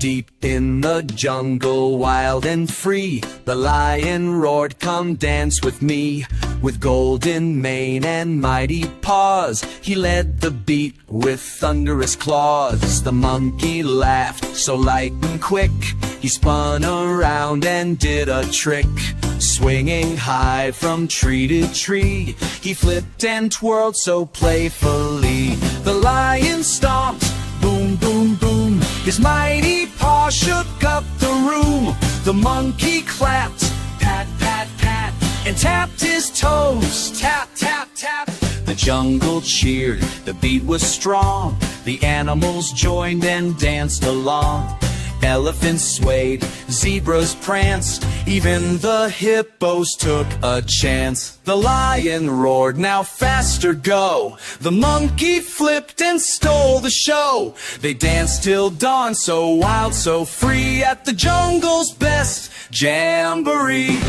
Deep in the jungle, wild and free, the lion roared, "Come dance with me." With golden mane and mighty paws, he led the beat with thunderous claws. The monkey laughed so light and quick, he spun around and did a trick. Swinging high from tree to tree, he flipped and twirled so playfully. The lion stomped, boom, boom, boom, his mighty paw shook up the room. The monkey clapped, pat, pat, pat, and tapped his toes, tap, tap, tap. The jungle cheered, the beat was strong. The animals joined and danced along. Elephants swayed, zebras pranced, even the hippos took a chance. The lion roared, "Now faster go!" The monkey flipped and stole the show. They danced till dawn, so wild, so free, at the jungle's best jamboree.